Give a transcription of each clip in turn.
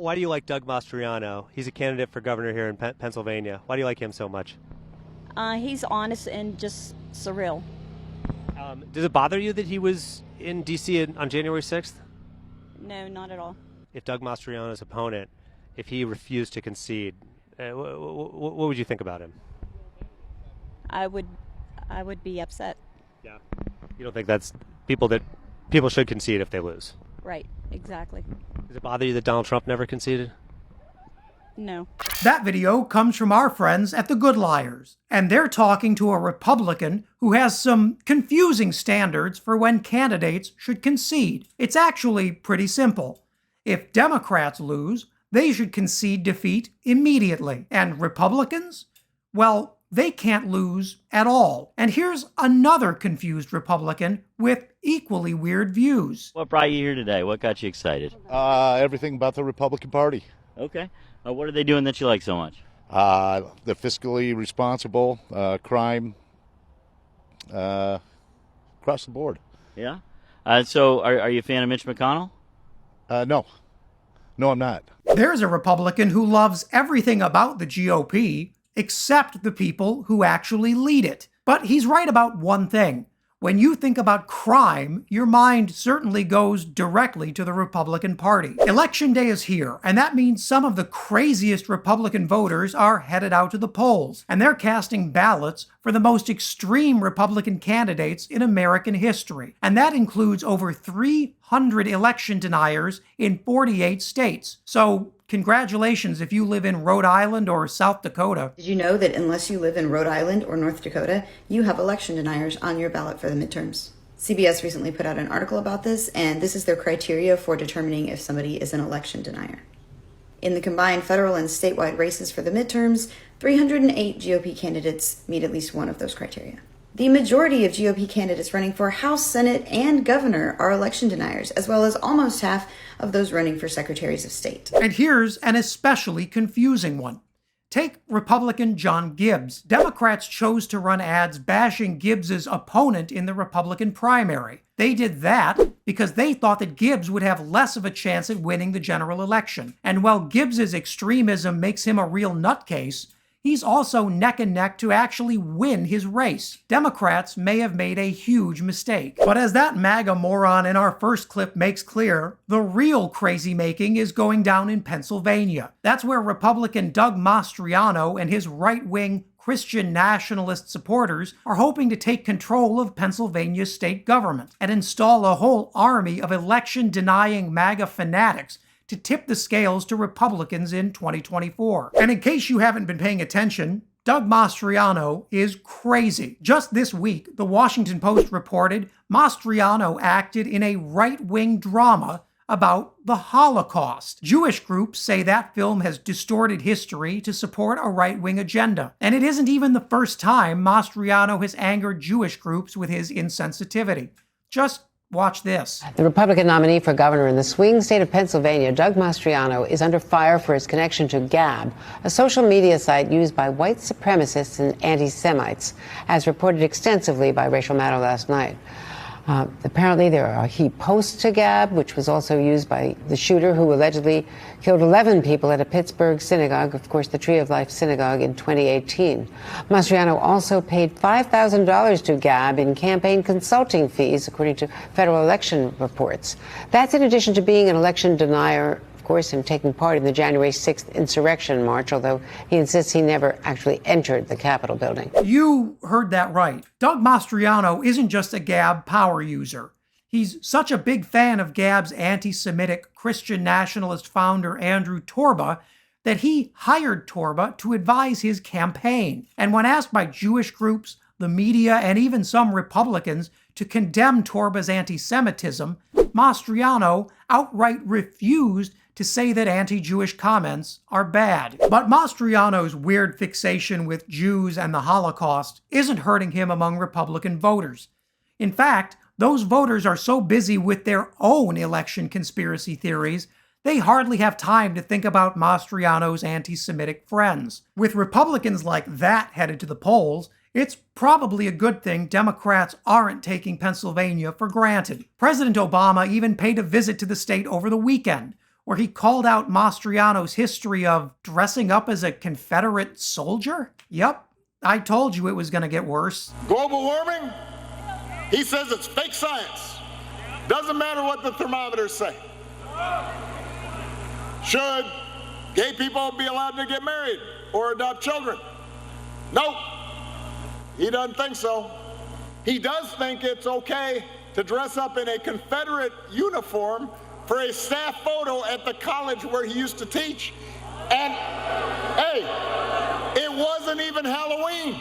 Why do you like Doug Mastriano? He's a candidate for governor here in Pennsylvania. Why do you like him so much? He's honest and just surreal. Does it bother you that he was in D.C. on January 6th? No, not at all. If Doug Mastriano's opponent, if he refused to concede, what would you think about him? I would be upset. Yeah. You don't think that's people should concede if they lose? Right, exactly. Does it bother you that Donald Trump never conceded? No. That video comes from our friends at The Good Liars, and they're talking to a Republican who has some confusing standards for when candidates should concede. It's actually pretty simple. If Democrats lose, they should concede defeat immediately. And Republicans? Well, they can't lose at all. And here's another confused Republican with equally weird views. What brought you here today? What got you excited? Everything about the Republican Party. Okay. What are they doing that you like so much? They're fiscally responsible, crime, across the board. Yeah? So are you a fan of Mitch McConnell? No. No, I'm not. There's a Republican who loves everything about the GOP except the people who actually lead it. But he's right about one thing. When you think about crime, your mind certainly goes directly to the Republican Party. Election day is here, and that means some of the craziest Republican voters are headed out to the polls, and they're casting ballots for the most extreme Republican candidates in American history. And that includes over 300 election deniers in 48 states. So, congratulations if you live in Rhode Island or South Dakota. Did you know that unless you live in Rhode Island or North Dakota, you have election deniers on your ballot for the midterms? CBS recently put out an article about this, and this is their criteria for determining if somebody is an election denier. In the combined federal and statewide races for the midterms, 308 GOP candidates meet at least one of those criteria. The majority of GOP candidates running for House, Senate, and governor are election deniers, as well as almost half of those running for secretaries of state. And here's an especially confusing one. Take Republican John Gibbs. Democrats chose to run ads bashing Gibbs's opponent in the Republican primary. They did that because they thought that Gibbs would have less of a chance at winning the general election. And while Gibbs's extremism makes him a real nutcase, he's also neck and neck to actually win his race. Democrats may have made a huge mistake. But as that MAGA moron in our first clip makes clear, the real crazy making is going down in Pennsylvania. That's where Republican Doug Mastriano and his right-wing Christian nationalist supporters are hoping to take control of Pennsylvania's state government and install a whole army of election-denying MAGA fanatics to tip the scales to Republicans in 2024. And in case you haven't been paying attention, Doug Mastriano is crazy. Just this week, the Washington Post reported Mastriano acted in a right-wing drama about the Holocaust. Jewish groups say that film has distorted history to support a right-wing agenda. And it isn't even the first time Mastriano has angered Jewish groups with his insensitivity. Just watch this. The Republican nominee for governor in the swing state of Pennsylvania, Doug Mastriano, is under fire for his connection to Gab, a social media site used by white supremacists and anti-Semites, as reported extensively by Rachel Maddow last night. Apparently, he posts to Gab, which was also used by the shooter who allegedly killed 11 people at a Pittsburgh synagogue, of course, the Tree of Life Synagogue, in 2018. Mastriano also paid $5,000 to Gab in campaign consulting fees, according to federal election reports. That's in addition to being an election denier, of course, and taking part in the January 6th insurrection march, although he insists he never actually entered the Capitol building. You heard that right. Doug Mastriano isn't just a Gab power user. He's such a big fan of Gab's anti-Semitic Christian nationalist founder Andrew Torba that he hired Torba to advise his campaign. And when asked by Jewish groups, the media, and even some Republicans to condemn Torba's anti-Semitism, Mastriano outright refused to say that anti-Jewish comments are bad. But Mastriano's weird fixation with Jews and the Holocaust isn't hurting him among Republican voters. In fact, those voters are so busy with their own election conspiracy theories, they hardly have time to think about Mastriano's anti-Semitic friends. With Republicans like that headed to the polls, it's probably a good thing Democrats aren't taking Pennsylvania for granted. President Obama even paid a visit to the state over the weekend, where he called out Mastriano's history of dressing up as a Confederate soldier? Yep, I told you it was going to get worse. Global warming? He says it's fake science. Doesn't matter what the thermometers say. Should gay people be allowed to get married or adopt children? Nope. He doesn't think so. He does think it's okay to dress up in a Confederate uniform for a staff photo at the college where he used to teach. And, hey, it wasn't even Halloween.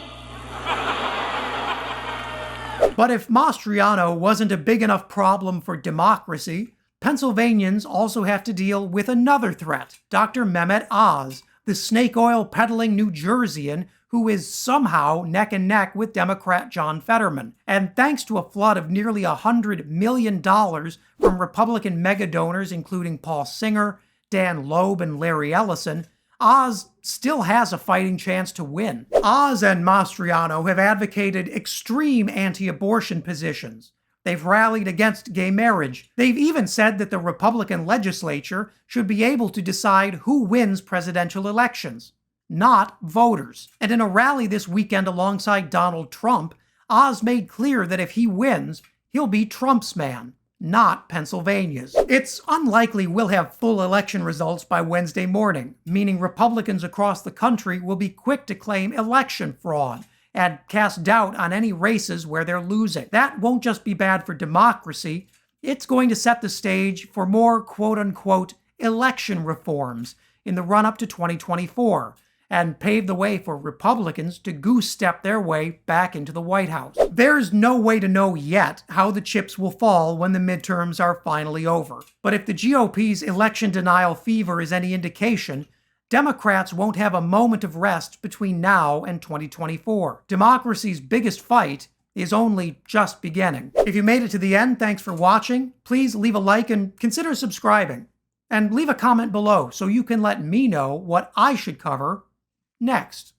But if Mastriano wasn't a big enough problem for democracy, Pennsylvanians also have to deal with another threat, Dr. Mehmet Oz, the snake oil peddling New Jerseyan who is somehow neck and neck with Democrat John Fetterman. And thanks to a flood of nearly $100 million from Republican mega donors including Paul Singer, Dan Loeb, and Larry Ellison, Oz still has a fighting chance to win. Oz and Mastriano have advocated extreme anti-abortion positions. They've rallied against gay marriage. They've even said that the Republican legislature should be able to decide who wins presidential elections, not voters. And in a rally this weekend alongside Donald Trump, Oz made clear that if he wins, he'll be Trump's man, not Pennsylvania's. It's unlikely we'll have full election results by Wednesday morning, meaning Republicans across the country will be quick to claim election fraud and cast doubt on any races where they're losing. That won't just be bad for democracy, it's going to set the stage for more quote-unquote election reforms in the run-up to 2024, and pave the way for Republicans to goose-step their way back into the White House. There's no way to know yet how the chips will fall when the midterms are finally over. But if the GOP's election denial fever is any indication, Democrats won't have a moment of rest between now and 2024. Democracy's biggest fight is only just beginning. If you made it to the end, thanks for watching. Please leave a like and consider subscribing. And leave a comment below so you can let me know what I should cover next.